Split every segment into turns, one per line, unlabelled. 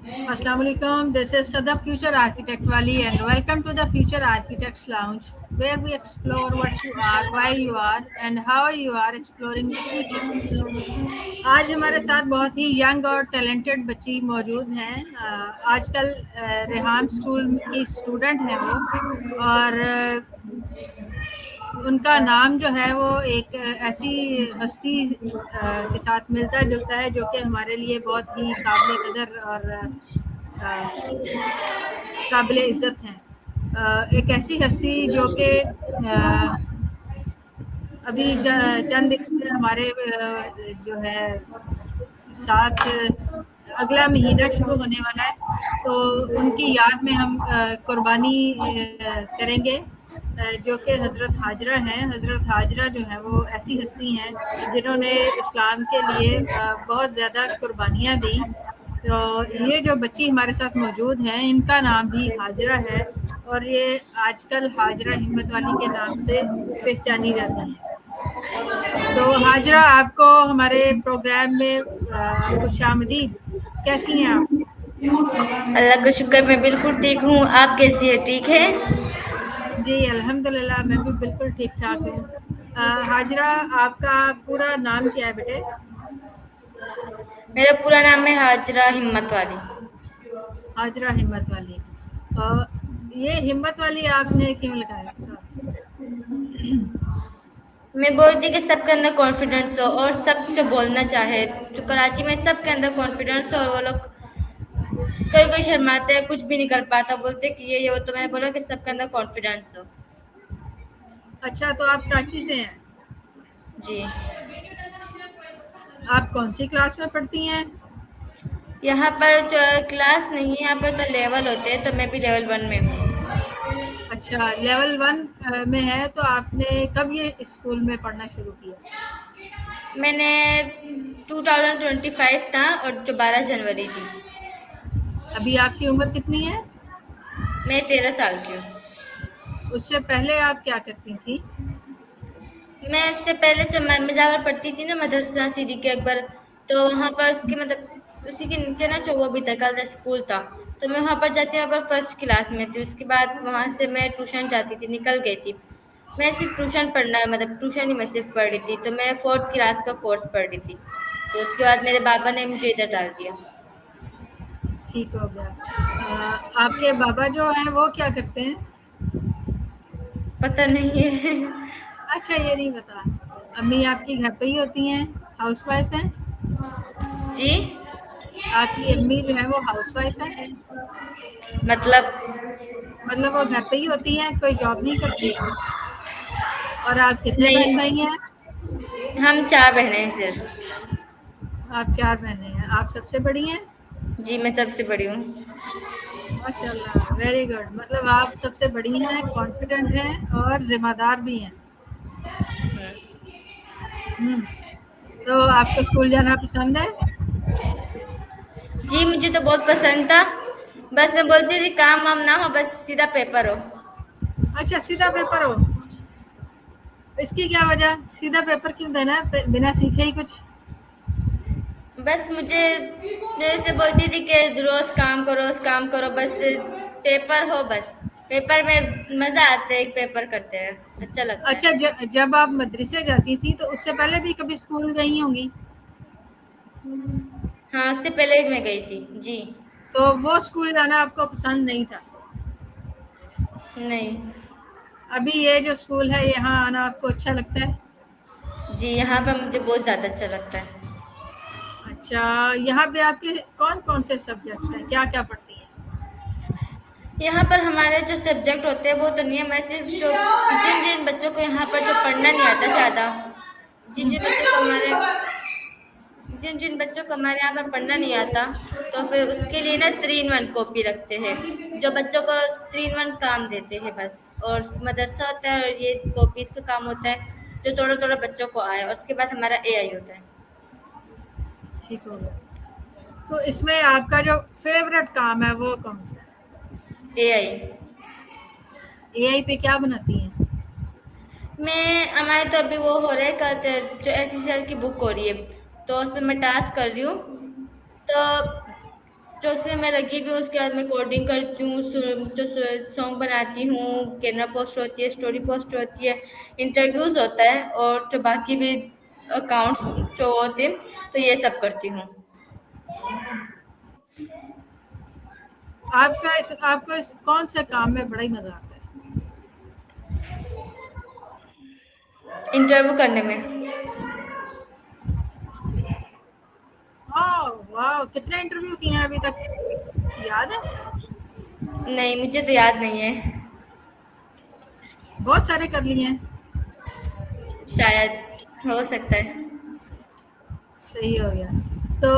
Assalamu alaikum. This is Sada Future Architect Wali, and welcome to the Future Architects Lounge, where we explore what you are, why you are, and how you are exploring the future. आज हमारे साथ बहुत ही young और talented बच्ची मौजूद हैं। आजकल Rehan school की स्टूडेंट हैं वो, और उनका नाम जो है वो एक ऐसी हस्ती के साथ मिलता जुलता है जो कि हमारे लिए बहुत ही काबिल कदर और काबिल इज़्ज़त हैं। एक ऐसी हस्ती जो कि अभी चंद दिन से हमारे जो है साथ अगला महीना शुरू होने वाला है, तो उनकी याद में हम कुर्बानी करेंगे, जो कि हज़रत हाजरा हैं। हज़रत हाजरा जो है वो ऐसी हस्ती हैं जिन्होंने इस्लाम के लिए बहुत ज़्यादा कुर्बानियाँ दी। तो ये जो बच्ची हमारे साथ मौजूद हैं, इनका नाम भी हाजरा है, और ये आजकल हाजरा हिम्मत वाली के नाम से पहचानी जाती हैं। तो हाजरा, आपको हमारे प्रोग्राम में खुशामदीद। कैसी हैं आप?
अल्लाह का शुक्र, मैं बिल्कुल ठीक हूँ। आप कैसी है? ठीक है।
जी अल्हम्दुलिल्लाह, मैं भी बिल्कुल ठीक ठाक हूँ। हाजरा, आपका पूरा नाम क्या है बेटे?
मेरा पूरा नाम है हाजरा हिम्मत वाली।
हाजरा हिम्मत वाली। ये हिम्मत वाली आपने क्यों लगाया साथ?
मैं बोलती कि सबके अंदर कॉन्फिडेंस हो और सब जो बोलना चाहे, जो कराची में सबके अंदर कॉन्फिडेंस हो, और वो लोग कोई कोई शर्माते हैं, कुछ भी नहीं कर पाता, बोलते कि ये वो। तो मैंने बोला कि सबके अंदर कॉन्फिडेंस हो।
अच्छा, तो आप कराची से हैं?
जी।
आप कौन सी क्लास में पढ़ती हैं?
यहाँ पर जो क्लास नहीं है, यहाँ पर तो लेवल होते हैं, तो मैं भी लेवल 1 में हूँ।
अच्छा, लेवल 1 में है। तो आपने कब ये स्कूल में पढ़ना शुरू किया?
मैंने 2025 था, और जो 12 जनवरी थी।
अभी आपकी उम्र कितनी है?
मैं 13 साल की हूँ।
उससे पहले आप क्या करती थी?
मैं इससे पहले जब मैं जाकर पढ़ती थी ना मदरसा सिद्दीक़ अकबर, तो वहाँ पर उसके मतलब उसी के नीचे ना चौबीता का स्कूल था, तो मैं वहाँ पर जाती, वहाँ पर फर्स्ट क्लास में थी। उसके बाद वहाँ से मैं ट्यूशन जाती थी, निकल गई थी। मैं सिर्फ ट्यूशन पढ़ना, मतलब ट्यूशन ही मैं सिर्फ पढ़ रही थी, तो मैं 4th क्लास का कोर्स पढ़ रही थी। तो उसके बाद मेरे पापा ने मुझे इधर डाल दिया।
ठीक हो गया। आपके बाबा जो हैं वो क्या करते हैं?
पता नहीं है।
अच्छा, ये नहीं पता। अम्मी आपकी घर पे ही होती हैं? हाउसवाइफ हैं?
जी।
आपकी अम्मी जो है वो हाउसवाइफ है?
मतलब।
मतलब वो घर पे ही होती हैं, कोई जॉब नहीं करती?
जी।
और आप कितने बहन
नहीं,
भाई हैं?
हम 4 बहनें हैं सिर्फ।
आप 4 बहनें हैं। आप सबसे बड़ी हैं?
जी, मैं सबसे बड़ी हूँ।
माशाल्लाह, वेरी गुड। मतलब आप सबसे बड़ी हैं, कॉन्फिडेंट हैं और ज़िम्मेदार भी हैं। हुँ। तो आपको स्कूल जाना पसंद है?
जी, मुझे तो बहुत पसंद था। बस मैं बोलती थी काम वाम ना हो, बस सीधा पेपर हो।
अच्छा, सीधा पेपर हो। इसकी क्या वजह? सीधा पेपर क्यों देना है? बिना सीखे ही कुछ?
बस मुझे जैसे बोलती थी कि रोज काम करो, बस पेपर हो बस। पेपर में मजा आता है, एक पेपर करते हैं, अच्छा लगता है।
अच्छा, जब आप मदरसे जाती थी तो उससे पहले भी कभी स्कूल गई होंगी?
हाँ, उससे पहले मैं गई थी। जी।
तो वो स्कूल जाना आपको पसंद नहीं था?
नहीं।
अभी ये जो स्कूल है, यहाँ आना आपको अच्छा लगता है?
जी, यहाँ पर मुझे बहुत ज्यादा अच्छा लगता है।
अच्छा, यहाँ पे आपके कौन-कौन से सब्जेक्ट्स हैं? क्या-क्या पढ़ती हैं?
यहाँ पर हमारे जो सब्जेक्ट होते हैं वो तो नहीं है, मैं सिर्फ जो जिन जिन बच्चों को यहाँ पर जो पढ़ना नहीं आता ज्यादा, जिन
हुँ,
जिन बच्चों को हमारे जिन जिन बच्चों को हमारे यहाँ पर पढ़ना नहीं आता, तो फिर उसके लिए ना 3 in 1 कॉपी रखते हैं, जो बच्चों को 3 in 1 काम देते हैं बस। और मदरसा होता है, और ये कॉपीज का काम होता है, जो थोड़ा थोड़ा बच्चों को आए, और उसके बाद हमारा एआई होता है।
ठीक हो गया। तो इसमें आपका जो फ़ेवरेट काम है वो कौन-सा है?
एआई।
एआई पे क्या बनाती हैं?
मैं हमारे तो अभी वो हो रहा है, कहते हैं जो एसएसएल की बुक हो रही है, तो उस पर मैं टास्क कर रही हूँ। तो
अच्छा।
जो उसमें मैं लगी हुई हूँ, उसके बाद मैं कोडिंग करती हूँ, जो सॉन्ग बनाती हूँ, कैनवा पोस्ट होती है, स्टोरी पोस्ट होती है, इंटरव्यूज होता है, और जो बाकी भी अकाउंट्स जो होते हैं, तो ये सब करती हूँ।
आपको इस कौन से काम में बड़ा ही मजा आता है?
इंटरव्यू करने में।
वाह, कितने इंटरव्यू किए हैं अभी तक, याद है?
नहीं, मुझे तो याद नहीं है।
बहुत सारे कर लिए हैं।
शायद, हो सकता है।
सही हो गया। तो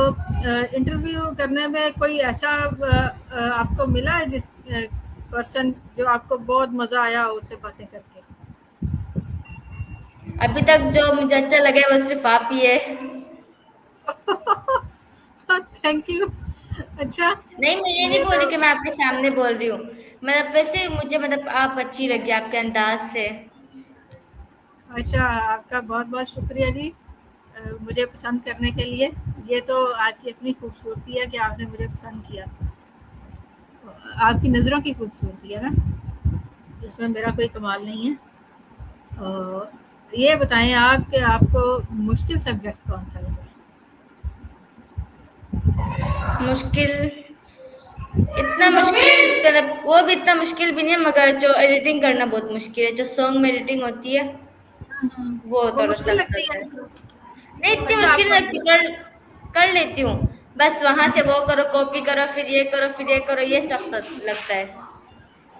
इंटरव्यू करने में कोई ऐसा आपको मिला है जिस पर्सन जो आपको बहुत मजा आया हो उससे बातें करके?
अभी तक जो मुझे अच्छा लगा है वो सिर्फ आप ही है।
Thank you. अच्छा।
नहीं, मैं ये नहीं
ये
बोल
तो
रही कि मैं आपके सामने बोल रही हूँ। मतलब वैसे मुझे, मतलब आप अच्छी लगी आपके अंदाज से।
अच्छा, आपका बहुत बहुत शुक्रिया जी मुझे पसंद करने के लिए। ये तो आपकी अपनी खूबसूरती है कि आपने मुझे पसंद किया। आपकी नज़रों की खूबसूरती है ना, इसमें मेरा कोई कमाल नहीं है। ये बताएं आप कि आपको मुश्किल सब्जेक्ट कौन सा लगा?
मुश्किल, इतना मुश्किल, मतलब वो भी इतना मुश्किल भी नहीं है, मगर जो एडिटिंग करना बहुत मुश्किल है, जो सॉन्ग में एडिटिंग होती है वो
वो
थोड़ा
मुश्किल
सख्त
लगती
होता
है।
है। नहीं, इतनी
अच्छा,
मुश्किल
आपको।
नहीं लगती, कर कर लेती हूँ। बस वहां से वो करो, कॉपी करो, फिर ये करो, फिर ये करो, ये सख्त लगता है।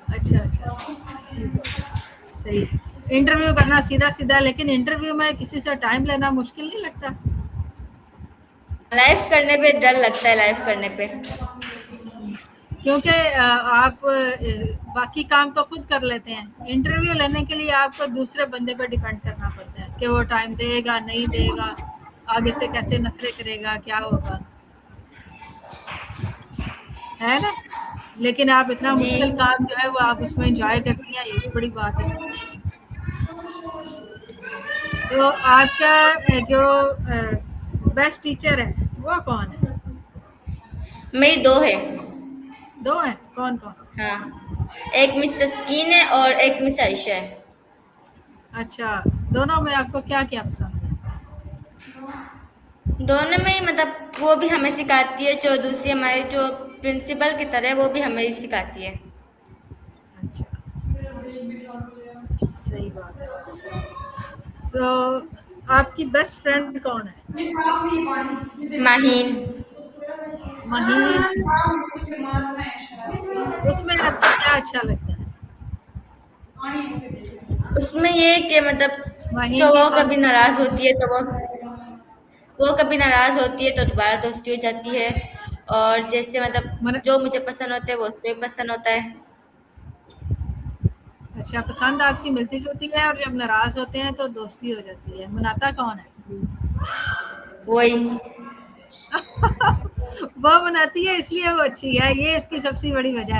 अच्छा अच्छा, ठीक है, सही। इंटरव्यू करना सीधा सीधा, लेकिन इंटरव्यू में किसी से टाइम लेना मुश्किल नहीं लगता?
लाइव करने पे डर लगता है, लाइव करने पे।
क्योंकि आप बाकी काम तो खुद कर लेते हैं, इंटरव्यू लेने के लिए आपको दूसरे बंदे पर डिपेंड करना पड़ता है कि वो टाइम देगा नहीं देगा, आगे से कैसे नखरे करेगा, क्या होगा, है ना? लेकिन आप इतना
जी।
मुश्किल काम जो है वो आप उसमें एंजॉय करती हैं, ये भी बड़ी बात है। तो आपका जो बेस्ट टीचर है वो कौन है?
मेरी दो है।
दो हैं, कौन कौन?
हाँ, एक मिस तस्कीन है और एक मिस आयशा है।
अच्छा, दोनों में आपको क्या क्या पसंद है?
दोनों में ही, मतलब वो भी हमें सिखाती है, जो दूसरी हमारी जो प्रिंसिपल की तरह, वो भी हमें ही सिखाती है।
अच्छा, सही बात है। तो आपकी बेस्ट फ्रेंड कौन है?
माहीन।
महीन। उसमें आपको क्या अच्छा लगता है?
उसमें ये है कि मतलब जो
महीन की
वो कभी
खातिर।
नाराज होती है तो वो कभी नाराज होती है तो दोबारा दोस्ती हो जाती है। और जैसे मतलब
मन,
जो मुझे पसंद होता है वो उसको भी पसंद होता है।
अच्छा, पसंद आपकी मिलती जुलती है और जब नाराज होते हैं तो दोस्ती हो जाती है। मनाता कौन है?
वही।
वो मनाती है इसलिए वो अच्छी है, ये इसकी सबसे बड़ी वजह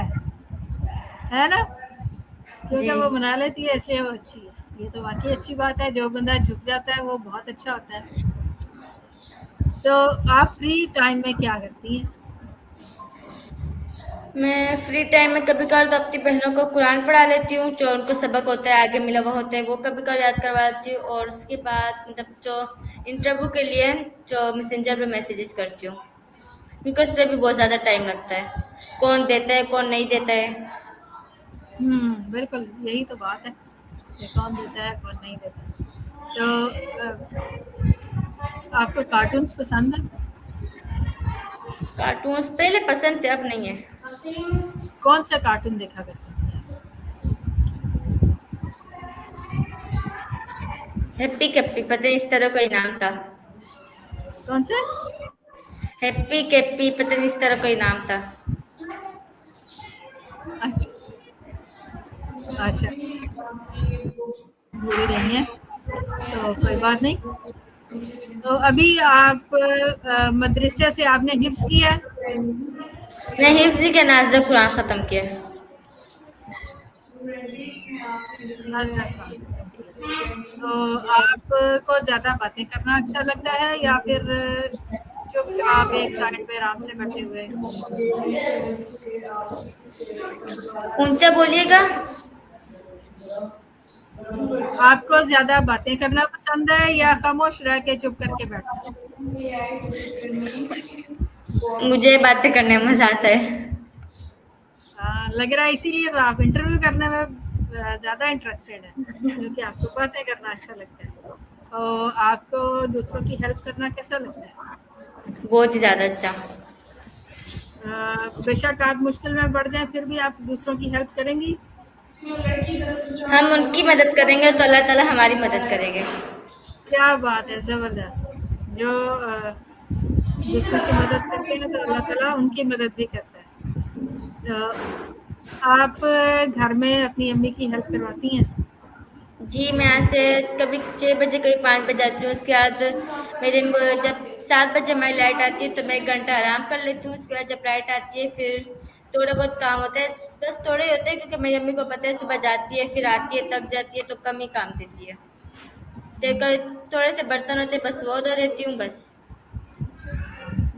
है ना?
जी।
क्योंकि वो मना लेती है इसलिए वो अच्छी है। ये तो वाकई अच्छी बात है, जो बंदा झुक जाता है वो बहुत अच्छा होता है। तो आप फ्री टाइम में क्या करती हैं?
मैं फ्री टाइम में कभी कभार तो अपनी बहनों को कुरान पढ़ा लेती हूँ, जो उनको सबक होता है आगे मिला हुआ होता है, वो कभी कभार याद करवा देती हूँ। और उसके बाद मतलब जो इंटरव्यू के लिए जो मैसेंजर पे मैसेजेस करती हूँ, क्योंकि उसमें भी बहुत ज़्यादा टाइम लगता है, कौन देता है कौन नहीं देता है।
बिल्कुल यही तो बात है कि कौन देता है कौन नहीं देता। तो आपको कार्टून्स पसंद है?
कार्टून्स पहले पसंद थे, अब नहीं है।
कौन सा कार्टून देखा करती थी आप?
हैप्पी कैप्पी, पता नहीं इस तरह कोई नाम था।
कौन से?
हैप्पी कैप्पी, पता नहीं इस तरह कोई नाम था।
अच्छा अच्छा, भूल गई हैं, तो कोई बात नहीं। तो अभी आप मदरसे से आपने हिफ्स किया है?
नहीं, हिफ्ज के नाज़ कुरान ख़त्म किया।
नाज़रा कुरान खत्म किया। तो आपको ज़्यादा बातें करना अच्छा लगता है या फिर चुपचाप एक साइड पे आराम से बैठे हुए?
ऊंचा बोलिएगा।
आपको ज्यादा बातें करना पसंद है या खामोश रह के चुप करके बैठना?
मुझे बातें करने में मजा आता है।
लग रहा है इसीलिए तो आप इंटरव्यू करने में ज्यादा इंटरेस्टेड है, क्योंकि आपको बातें करना अच्छा लगता है। और आपको दूसरों की हेल्प करना कैसा लगता है?
बहुत ही ज्यादा अच्छा।
बेशक आप मुश्किल में पड़ जाए फिर भी आप दूसरों की हेल्प करेंगी?
हम उनकी मदद करेंगे तो अल्लाह ताला हमारी मदद करेंगे।
क्या बात है, जबरदस्त। जो दूसरों की मदद करते हैं तो अल्लाह ताला उनकी मदद भी करता है। आप घर में अपनी अम्मी की हेल्प करवाती हैं?
जी, मैं यहाँ से कभी 6 बजे कभी 5 बजे आती हूँ। उसके बाद जब 7 बजे हमारी लाइट आती है तो मैं 1 घंटा आराम कर लेती हूँ। उसके बाद जब लाइट आती है फिर थोड़ा बहुत काम होता है, बस थोड़े ही होते हैं, क्योंकि मेरी अम्मी को पता है सुबह जाती है फिर आती है थक जाती है तो कम ही काम देती है। थोड़े से बर्तन होते हैं बस वो धो देती हूँ बस।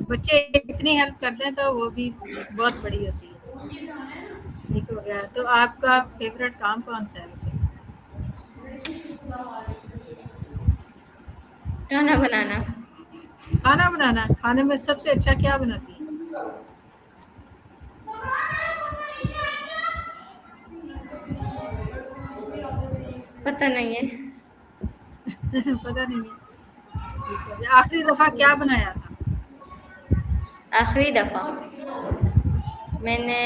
बच्चे इतनी हेल्प करते हैं तो वो भी बहुत बड़ी होती है। ठीक हो गया। तो आपका फेवरेट काम कौन सा है वैसे?
खाना बनाना।
खाना बनाना। खाने में सबसे अच्छा क्या बनाती है?
पता नहीं है।
पता नहीं है। ठीक है। आखिरी दफा क्या बनाया था?
आखिरी दफा मैंने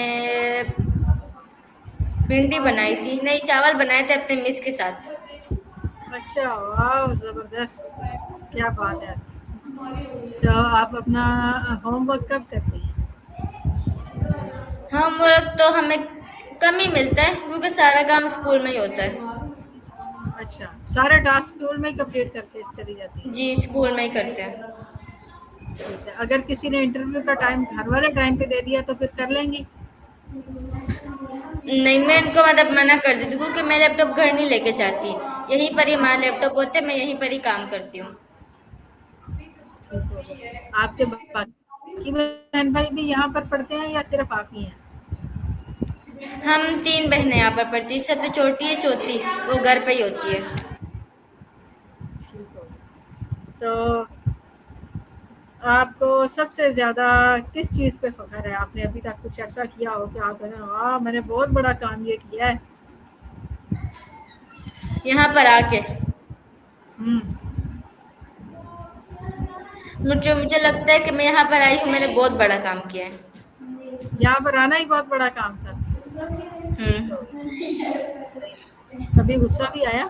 भिंडी बनाई थी, नहीं चावल बनाए थे अपने मिस के साथ।
अच्छा, वाह, जबरदस्त। क्या बात है आपकी। तो आप अपना होमवर्क कब करते हैं?
होमवर्क तो हमें कम ही मिलता है क्योंकि सारा काम स्कूल में ही होता है।
अच्छा, सारे टास्क स्कूल में ही कंप्लीट करके चली जाती हैं?
जी, स्कूल में ही करते हैं।
ठीक है। अगर किसी ने इंटरव्यू का टाइम घर वाले टाइम पे दे दिया तो फिर कर लेंगी?
नहीं, मैं इनको मतलब मना कर देती हूँ क्योंकि मैं लैपटॉप घर नहीं लेके जाती। यहीं पर ही हमारा लैपटॉप होते हैं, मैं यहीं पर ही काम करती हूँ।
ठीक हो गया। आपके बाकी बहन भाई भी यहाँ पर पढ़ते हैं या सिर्फ आप ही हैं?
हम 3 बहनें यहाँ पर पढ़ती हैं, सबसे छोटी है चौथी, वो घर पे ही होती है।
ठीक हो गया। तो आपको सबसे ज्यादा किस चीज पे फख्र है? आपने अभी तक कुछ ऐसा किया हो कि आप कहें वाह मैंने बहुत बड़ा काम ये किया है?
यहाँ पर आके
हम्म।
मुझे मुझे लगता है कि मैं यहाँ पर आई हूँ, मैंने बहुत बड़ा काम किया है।
यहाँ पर आना ही बहुत बड़ा काम था। ठीक हो
हम्म।
गया। सही। कभी गुस्सा भी आया?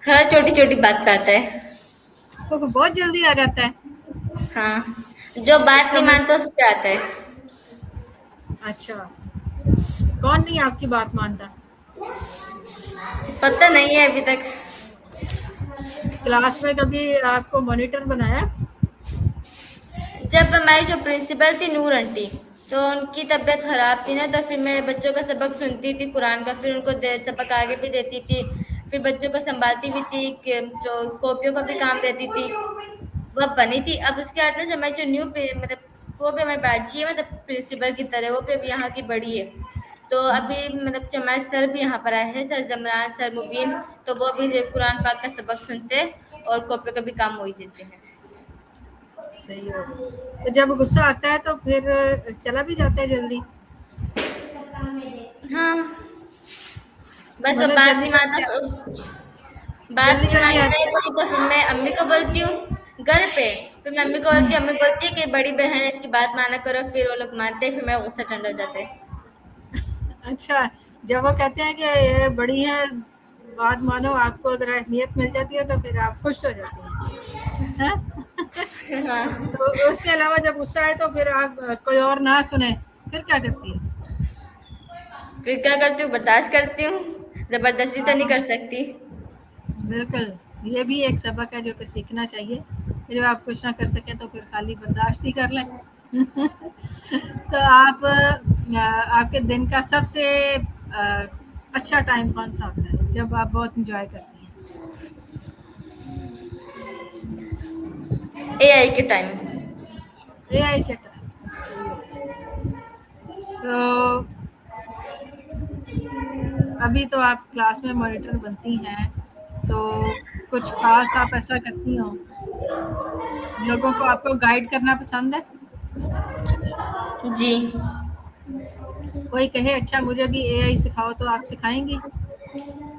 हर छोटी छोटी बात पे आता है।
तो बहुत जल्दी आ जाता है?
हाँ, जो बात
इसका
नहीं
मतलब?
मानता उस पे आता है।
अच्छा, कौन नहीं आपकी बात मानता?
पता नहीं है अभी तक।
क्लास में कभी आपको मॉनिटर बनाया?
जब हमारी जो प्रिंसिपल थी नूर आंटी, तो उनकी तबीयत खराब थी ना, तो फिर मैं बच्चों का सबक सुनती थी कुरान का, फिर उनको सबक आगे भी देती थी, फिर बच्चों को संभालती भी थी, जो कॉपियों का भी काम देती थी। वह बनी थी। अब उसके बाद ना जब हमारी जो न्यू मतलब वो भी हमारी बाजी है, मतलब प्रिंसिपल की तरह, वो भी अभी यहाँ की बड़ी है। तो अभी मतलब जो हमारे सर भी यहाँ पर आए हैं, सर जमरान, सर मुबीन, तो वो भी कुरान पाक का सबक सुनते हैं और कॉपियों का भी काम वही देते हैं।
सही हो गया। तो जब गुस्सा आता है तो फिर चला भी जाता है जल्दी?
हाँ, बस वो
मतलब
बात
जल्दी
नहीं
जल्दी
मानता, बात
जल्दी
नहीं
जल्दी
मानता है
आती है?
कोई, तो फिर मैं अम्मी को बोलती हूँ घर पे, फिर मैं अम्मी को बोलती हूँ, अम्मी बोलती है कि बड़ी बहन है इसकी बात माना करो, फिर वो लोग मानते हैं, फिर मैं गुस्सा ठंडा हो जाता है।
अच्छा, जब वो कहते हैं कि ये बड़ी है बात मानो, आपको अगर अहमियत मिल जाती है तो फिर आप खुश हो जाते हैं, हैं?
हाँ,
तो उसके अलावा जब गुस्सा आए तो फिर आप कोई और ना सुने फिर क्या करती है?
फिर क्या करती हूँ, बर्दाश्त करती हूँ, जबरदस्ती तो नहीं कर सकती।
बिल्कुल, ये भी एक सबक है जो कि सीखना चाहिए। जब आप कुछ ना कर सकें तो फिर खाली बर्दाश्त ही कर लें। तो आप आपके दिन का सबसे अच्छा टाइम कौन सा होता है जब आप बहुत इंजॉय करती हैं?
एआई के टाइम।
एआई के टाइम। तो अभी तो आप क्लास में मॉनिटर बनती हैं, तो कुछ खास आप ऐसा करती हो? लोगों को आपको गाइड करना पसंद है?
जी।
कोई कहे अच्छा मुझे भी एआई सिखाओ, तो आप सिखाएंगी?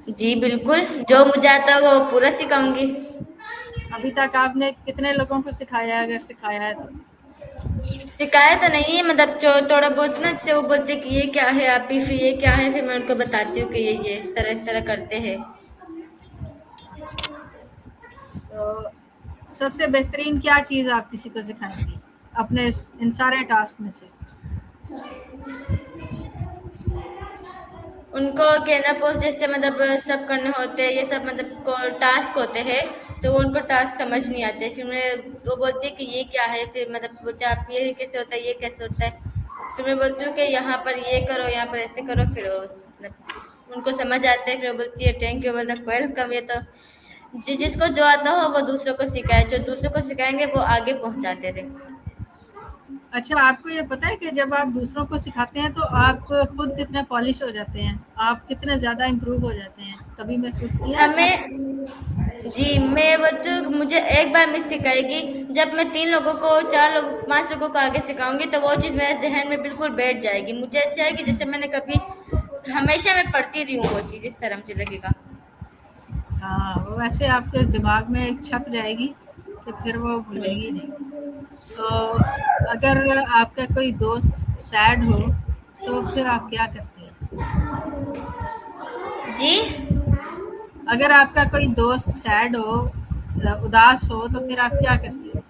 जी बिल्कुल, जो मुझे आता होगा वो पूरा सिखाऊंगी।
अभी तक आपने कितने लोगों को सिखाया है, अगर सिखाया है तो?
सिखाया तो नहीं है, मतलब जो थोड़ा बहुत ना, जैसे वो बोलते कि ये क्या है आप ही, फिर ये क्या है, फिर मैं उनको बताती हूँ कि ये इस तरह करते हैं।
तो सबसे बेहतरीन क्या चीज़ आप किसी को सिखाएंगी अपने इन सारे टास्क में से?
उनको कहना पोस्ट जैसे मतलब सब करने होते हैं, ये सब मतलब टास्क होते हैं, तो वो उनको टास्क समझ नहीं आते, फिर मैं वो बोलती है कि ये क्या है, फिर मतलब बोलते हैं आप ये कैसे होता है, ये कैसे होता है, फिर मैं बोलती हूँ कि यहाँ पर ये करो, यहाँ पर ऐसे करो, फिर वो मतलब उनको समझ आते हैं, फिर वो बोलती है थैंक यू, मतलब वेलकम। ये तो जिसको जो आता हो वो दूसरों को सिखाए, जो दूसरों को सिखाएंगे वो आगे पहुँचाते रहे।
अच्छा, आपको ये पता है कि जब आप दूसरों को सिखाते हैं तो आप खुद कितने पॉलिश हो जाते हैं, आप कितने ज़्यादा इम्प्रूव हो जाते हैं? कभी महसूस किया ऐसा?
हमें जी, मैं वो तो मुझे एक बार मिस सिखाएगी, जब मैं 3 लोगों को, 4 लोगों, 5 लोगों को आगे सिखाऊंगी तो वो चीज़ मेरे जहन में बिल्कुल बैठ जाएगी, मुझे ऐसे आएगी जैसे मैंने कभी, हमेशा मैं पढ़ती रही हूँ वो चीज़, इस तरह मुझे लगेगा।
हाँ, वो वैसे आपके दिमाग में एक छप जाएगी कि फिर वो भूलेंगी नहीं। तो अगर आपका कोई दोस्त सैड हो, तो फिर आप क्या करते हैं?
जी।
अगर आपका कोई दोस्त सैड हो, उदास हो, तो फिर आप क्या करती हैं?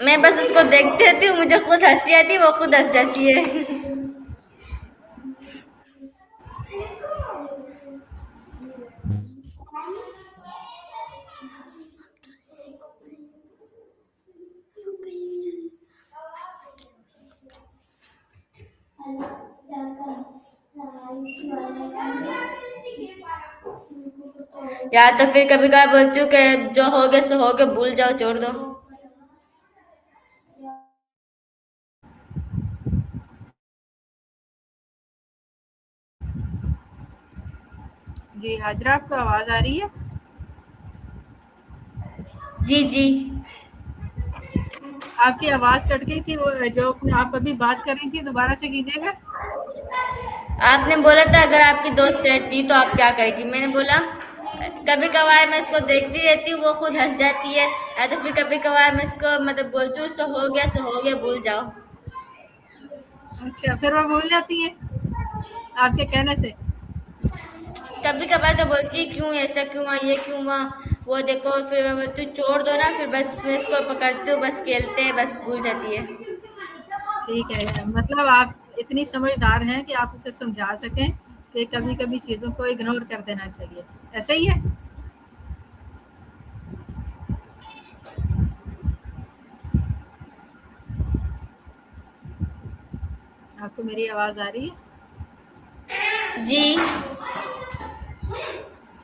मैं बस उसको देखती रहती हूँ, मुझे खुद हंसी आती है, वो खुद हंस जाती है। या तो फिर कभी कभार बोलती हूँ कि जो हो गया सो हो गया, भूल जाओ, छोड़ दो।
जी हाजरा, आपको आवाज़ आ रही है?
जी जी।
आपकी आवाज़ कट गई थी, वो जो आप अभी बात कर रही थी, दोबारा से कीजिएगा।
आपने बोला था अगर आपकी दोस्त सेट थी तो आप क्या करेगी, मैंने बोला कभी कभार मैं इसको देखती रहती हूँ, वो खुद हंस जाती है, या तो फिर कभी कभार मैं इसको मतलब बोलती हूँ सो हो गया, भूल जाओ।
अच्छा, फिर वो भूल जाती है आपके कहने से?
कभी कभार तो बोलती है क्यों ऐसा क्यों हुआ, ये क्यों हुआ, वो देखो, फिर मैं बोलती हूँ छोड़ दो ना, फिर बस मैं इसको पकड़ती हूँ, बस खेलते हैं, बस भूल जाती है।
ठीक है, मतलब आप इतनी समझदार हैं कि आप उसे समझा सकें कि कभी-कभी चीज़ों को इग्नोर कर देना चाहिए। ऐसा ही है? आपको मेरी आवाज़ आ रही है?
जी।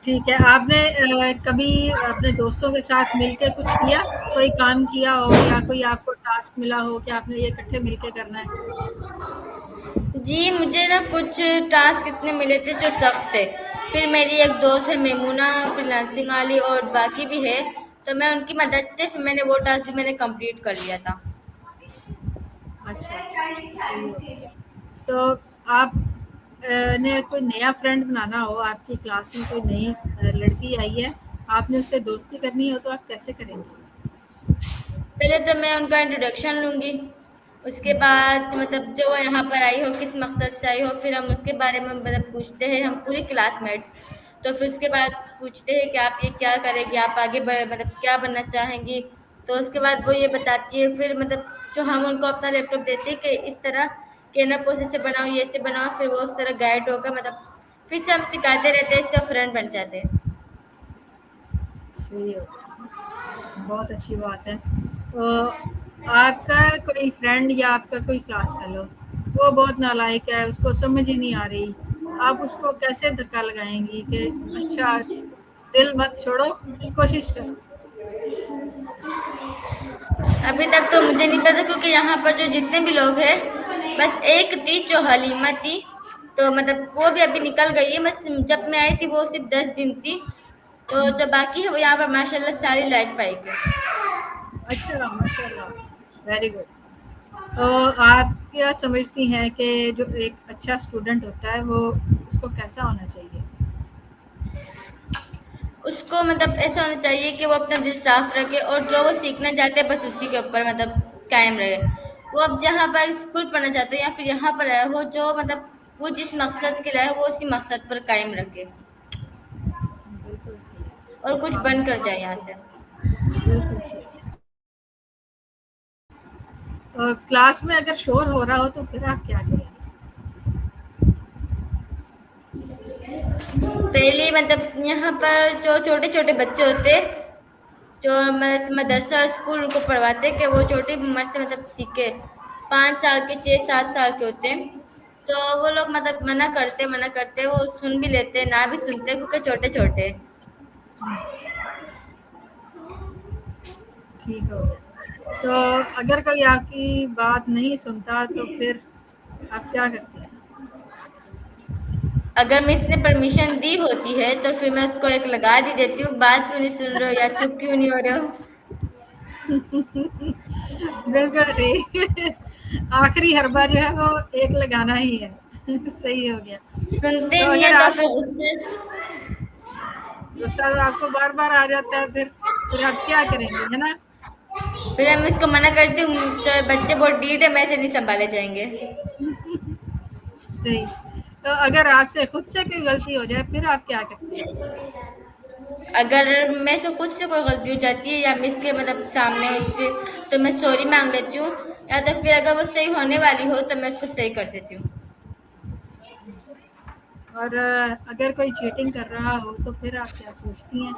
ठीक है, आपने कभी अपने दोस्तों के साथ मिलके कुछ किया? कोई काम किया हो या कोई आपको टास्क मिला हो कि आपने ये इकट्ठे मिलके करना है?
जी मुझे ना कुछ टास्क इतने मिले थे जो सख्त थे, फिर मेरी एक दोस्त है मेमूना फ्रीलांसिंग वाली, और बाकी भी है, तो मैं उनकी मदद से फिर मैंने वो टास्क भी मैंने कंप्लीट कर लिया था।
अच्छा, सही है। तो आप ने कोई नया फ्रेंड बनाना हो, आपकी क्लास में कोई नई लड़की आई है, आपने उससे दोस्ती करनी हो, तो आप कैसे करेंगे?
पहले तो मैं उनका इंट्रोडक्शन लूँगी, उसके बाद मतलब जो वो यहाँ पर आई हो, किस मकसद से आई हो, फिर हम उसके बारे में मतलब पूछते हैं, हम पूरी क्लासमेट्स, तो फिर उसके बाद पूछते हैं कि आप ये क्या करेंगी, आप आगे बढ़ मतलब क्या बनना चाहेंगी, तो उसके बाद वो ये बताती है, फिर मतलब जो हम उनको अपना लैपटॉप देते हैं कि इस तरह कैनवा पोस्ट से बनाओ, ये से बनाओ, फिर वो उस तरह गाइड होकर मतलब फिर से हम सिखाते रहते हैं, इसका फ्रेंड बन जाते हैं।
सही हो गया, बहुत अच्छी बात है। तो आपका कोई फ्रेंड या आपका कोई क्लास फेलो, वो बहुत नालायक है, उसको समझ ही नहीं आ रही, आप उसको कैसे धक्का लगाएँगी कि अच्छा, दिल मत छोड़ो, कोशिश करो?
अभी तक तो मुझे नहीं पता, क्योंकि यहाँ पर जो जितने भी लोग हैं, बस एक थी जो हलीमा थी, तो मतलब वो भी अभी निकल गई है। बस जब मैं आई थी वो सिर्फ 10 दिन थी। तो जो बाकी है वो यहाँ पर माशाल्लाह सारी लाइट फाइक है।
अच्छा, माशाल्लाह, वेरी गुड। तो आप क्या समझती हैं कि जो एक अच्छा स्टूडेंट होता है वो उसको कैसा होना चाहिए?
उसको मतलब ऐसा होना चाहिए कि वो अपना दिल साफ रखे और जो वो सीखना चाहते हैं बस उसी के ऊपर मतलब कायम रहे। वो अब जहाँ पर स्कूल पढ़ना चाहते हैं या फिर यहाँ पर आया हो, जो मतलब वो जिस मकसद के लिए आया हो वो उसी मकसद पर कायम रखे
बिल्कुल
और
ठीक।
कुछ
आपने
बन कर
बहुत
जाए यहाँ
अच्छी
से।
बात की। बिल्कुल सही। क्लास में अगर शोर हो रहा हो तो फिर आप क्या करेंगे?
पहले मतलब यहाँ पर जो छोटे छोटे बच्चे होते, जो मदरसा और स्कूल उनको पढ़वाते कि वो छोटी उम्र से मतलब सीखे, 5 साल के 6-7 साल के होते हैं, तो वो लोग मतलब मना करते वो सुन भी लेते ना भी सुनते क्योंकि छोटे छोटे।
ठीक हो गया। तो अगर कोई आपकी बात नहीं सुनता तो फिर आप क्या करती हैं?
अगर मिस ने परमिशन दी होती है तो फिर मैं उसको एक लगा दी देती हूँ, बात क्यों नहीं सुन रहे हो या चुप क्यों नहीं हो रहे हो।
बिल्कुल ठीक। आखिरी हरबा जो है वो एक लगाना ही है। सही हो गया।
सुनते
तो
नहीं है
अगर
तो
आप
फिर उससे
गुस्सा आपको बार बार आ जाता है फिर आप क्या करेंगे, है ना?
फिर मैं उसको मना करती हूँ, चाहे बच्चे बहुत डीठ है, मैं से नहीं संभाले जाएंगे।
सही। तो अगर आपसे खुद से कोई गलती हो जाए फिर आप क्या करते हैं?
अगर मैं से खुद से कोई गलती हो जाती है या मिस के मतलब सामने से, तो मैं सॉरी मांग लेती हूँ, या तो फिर अगर वो सही होने वाली हो तो मैं उसको सही कर देती हूँ।
और अगर कोई चीटिंग कर रहा हो तो फिर आप क्या सोचती हैं?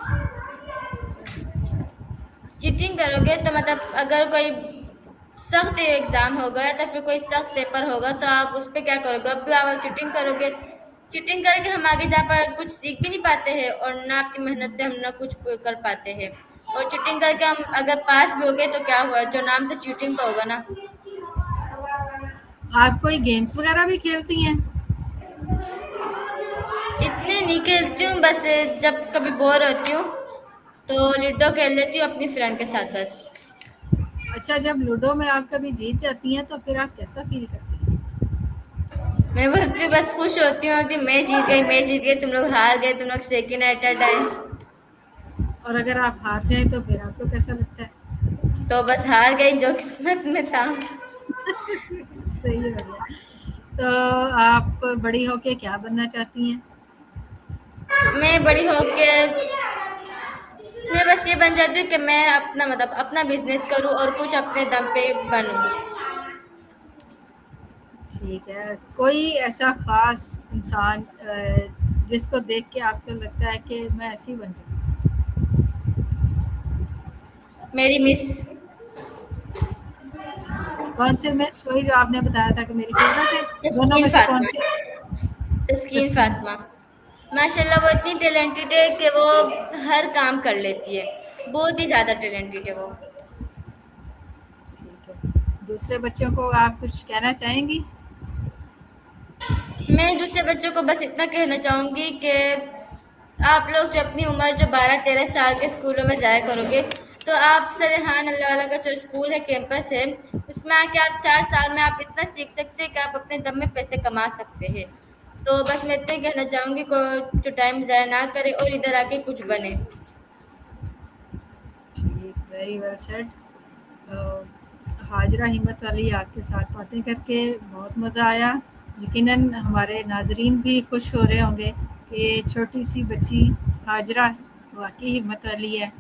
चीटिंग करोगे तो मतलब अगर कोई सख्त एग्जाम होगा या तो फिर कोई सख्त पेपर होगा तो आप उस पर क्या करोगे? अब भी आप चीटिंग करोगे, चीटिंग करके हम आगे जा पर कुछ सीख भी नहीं पाते हैं और ना आपकी मेहनत से हम ना कुछ कर पाते हैं। और चीटिंग करके हम अगर पास भी हो गए तो क्या हुआ, जो नाम तो चीटिंग का होगा ना।
आप कोई गेम्स वगैरह भी खेलती हैं?
इतने नहीं खेलती हूँ, बस जब कभी बोर होती हूँ तो लूडो खेल लेती हूँ अपनी फ्रेंड के साथ बस।
अच्छा, जब लूडो में आप कभी जीत जाती हैं तो फिर आप कैसा फील करती हैं?
मैं बोलती बस खुश होती हूँ कि मैं जीत गई, तुम लोग हार गए, तुम लोग सेकंड एटेम्प्ट आए।
और अगर आप हार जाएं तो फिर आपको कैसा लगता है?
तो बस हार गई जो किस्मत में था।
सही हो गया। तो आप बड़ी होके क्या बनना चाहती हैं?
मैं बड़ी होके मैं बस ये बन जाती हूँ कि मैं अपना मतलब अपना बिजनेस करूँ और कुछ अपने दम पे बनूँ।
ठीक है। कोई ऐसा खास इंसान जिसको देख के आपको लगता है कि मैं ऐसी बन जाऊँ?
मेरी मिस
कौन से में वही जो आपने बताया था कि मेरी फेवरेट है? दोनों
तस्कीन
में से कौन
फातिमा,
सी?
तस्कीन
तस्कीन।
फातिमा माशाल्लाह वो इतनी टैलेंटेड है कि वो हर काम कर लेती है, बहुत ही ज्यादा टैलेंटेड है वो।
ठीक है। दूसरे बच्चों को आप कुछ कहना चाहेंगी?
मैं दूसरे बच्चों को बस इतना कहना चाहूंगी कि आप लोग जो अपनी उम्र जो 12-13 साल के स्कूलों में जाया करोगे, तो आप सरहान अल्लाह वाला का जो स्कूल है, कैंपस है, उसमें आके आप 4 साल में आप इतना सीख सकते हैं कि आप अपने दम में पैसे कमा सकते हैं। तो बस मैं इतना ही कहना चाहूंगी को जो टाइम ज़ाया ना करे और इधर आके कुछ बने।
ठीक, वेरी वेल सेड। हाजरा हिम्मत वाली आपके साथ बातें करके बहुत मज़ा आया। यकीनन हमारे नाजरीन भी खुश हो रहे होंगे कि छोटी सी बच्ची हाजरा वाकई हिम्मत वाली है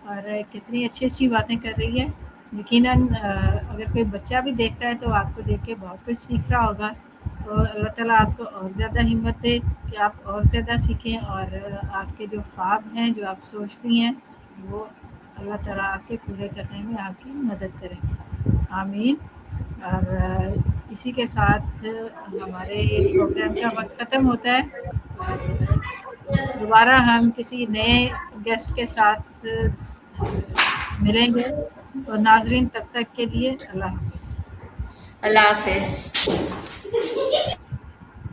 और कितनी अच्छी अच्छी बातें कर रही है। यकीनन अगर कोई बच्चा भी देख रहा है तो आपको देख के बहुत कुछ सीख रहा होगा। तो अल्लाह ताला आपको और ज़्यादा हिम्मत दे कि आप और ज़्यादा सीखें और आपके जो ख्वाब हैं, जो आप सोचती हैं, वो अल्लाह ताला आपके पूरे करने में आपकी मदद करें। आमीन। और इसी के साथ हमारे प्रोग्राम का वक्त ख़त्म होता है और दोबारा हम किसी नए गेस्ट के साथ मिलेंगे। तो नाजरीन तब तक के लिए अल्लाह हाफिज़।
अल्लाह हाफिज़।